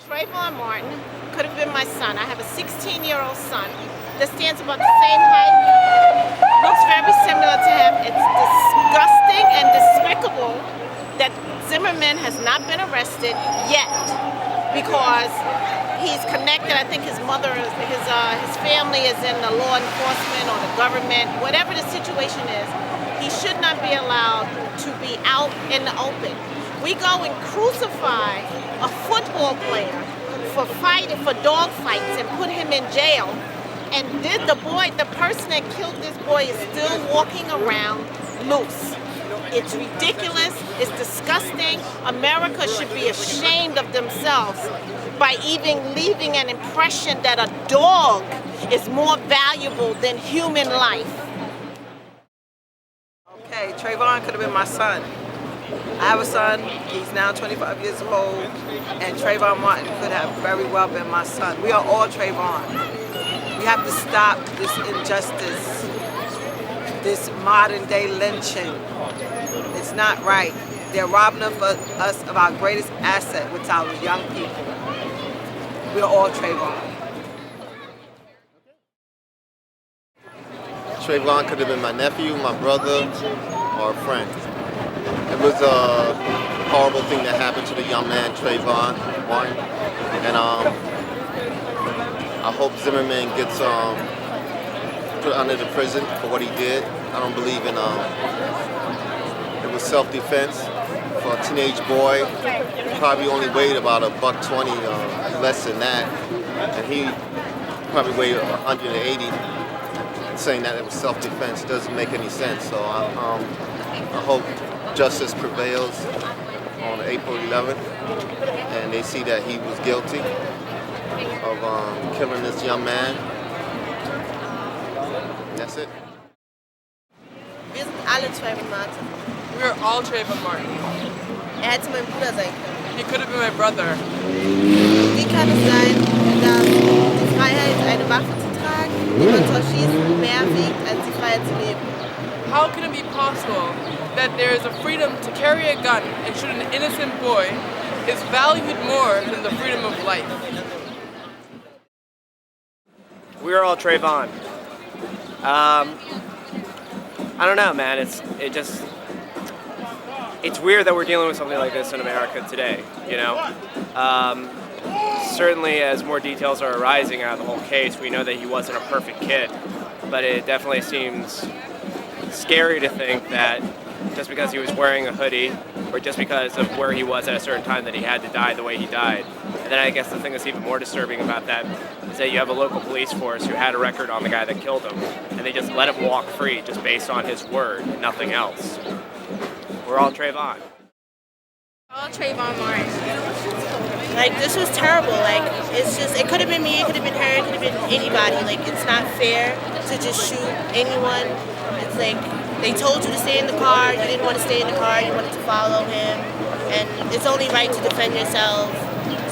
Trayvon Martin could have been my son. I have a 16-year-old son that stands about the same height, looks very similar to him. It's disgusting and despicable that Zimmerman has not been arrested yet because he's connected. I think his mother, his family is in the law enforcement or the government. Whatever the situation is, he should not be allowed to be out in the open. We go and crucify a football player for dog fights and put him in jail. And then the person that killed this boy is still walking around loose. It's ridiculous. It's disgusting. America should be ashamed of themselves by even leaving an impression that a dog is more valuable than human life. Okay, Trayvon could have been my son. I have a son, he's now 25 years old, and Trayvon Martin could have very well been my son. We are all Trayvon. We have to stop this injustice, this modern day lynching. It's not right. They're robbing us of our greatest asset, which is our young people. We are all Trayvon. Trayvon could have been my nephew, my brother, or a friend. It was a horrible thing that happened to the young man, Trayvon Martin. And I hope Zimmerman gets put under the prison for what he did. I don't believe in it was self-defense for a teenage boy. He probably only weighed about $120, less than that. And he probably weighed 180. Saying that it was self-defense doesn't make any sense. So I hope justice prevails on April 11th, and they see that he was guilty of killing this young man. That's it. Wir sind alle Trayvon Martin. We're all Trayvon Martin. Hätte mein Bruder sein können. He could have been my brother. Wie kann es sein, dass die Freiheit, eine Waffe zu tragen, die man zu erschießen, mehr wiegt, als die Freiheit zu leben? How can it be possible that there is a freedom to carry a gun and shoot an innocent boy is valued more than the freedom of life? We're all Trayvon. I don't know, man. It's weird that we're dealing with something like this in America today, you know? Certainly as more details are arising out of the whole case, we know that he wasn't a perfect kid, but it definitely seems scary to think that just because he was wearing a hoodie or just because of where he was at a certain time that he had to die the way he died. And then I guess the thing that's even more disturbing about that is that you have a local police force who had a record on the guy that killed him, and they just let him walk free just based on his word and nothing else. We're all Trayvon. All Trayvon Martin. Like, this was terrible. Like, it's just, it could have been me, it could have been her, it could have been anybody. Like, it's not fair to just shoot anyone. It's like, they told you to stay in the car, you didn't want to stay in the car, you wanted to follow him. And it's only right to defend yourself.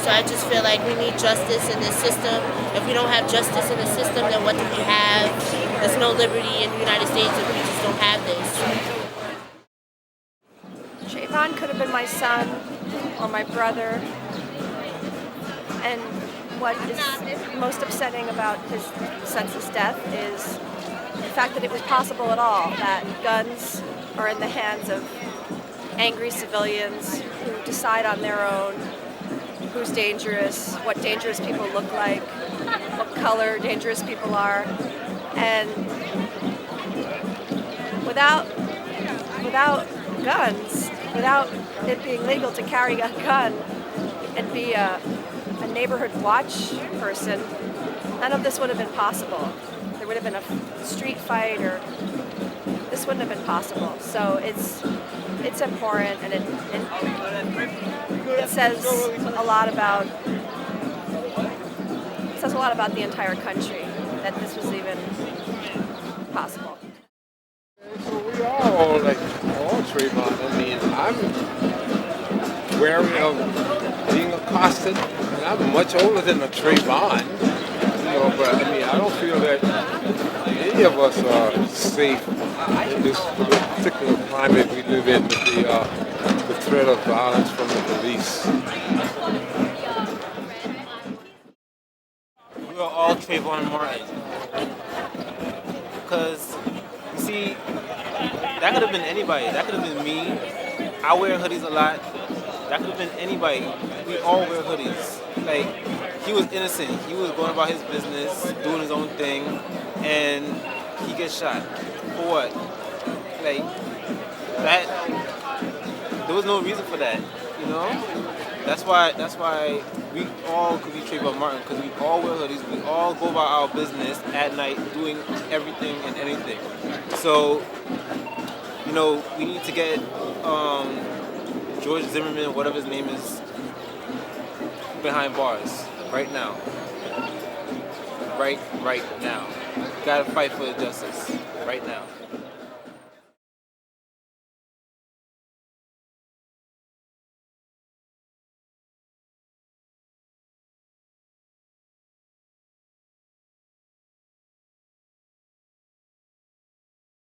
So I just feel like we need justice in this system. If we don't have justice in the system, then what do we have? There's no liberty in the United States if we just don't have this. Trayvon could have been my son or my brother. And what is most upsetting about his senseless death is the fact that it was possible at all, that guns are in the hands of angry civilians who decide on their own who's dangerous, what dangerous people look like, what color dangerous people are. And without guns, without it being legal to carry a gun and be a neighborhood watch person, none of this would have been possible. There would have been a street fight, or this wouldn't have been possible. So it's abhorrent, and it says a lot about the entire country that this was even possible. So we are all Trayvon. I mean, I'm wary of being accosted, and I'm much older than a Trayvon. You know, but I mean, I don't feel that any of us are safe in this particular climate we live in with the threat of violence from the police. all Trayvon Martin. Because, you see, that could have been anybody. That could have been me. I wear hoodies a lot. That could have been anybody. We all wear hoodies. Like, he was innocent. He was going about his business, doing his own thing, and he gets shot. For what? Like, that, there was no reason for that, you know? That's why we all could be Trayvon Martin, because we all wear hoodies, we all go about our business at night doing everything and anything. So, you know, we need to get George Zimmerman, whatever his name is, behind bars right now. Right now. Gotta fight for justice right now.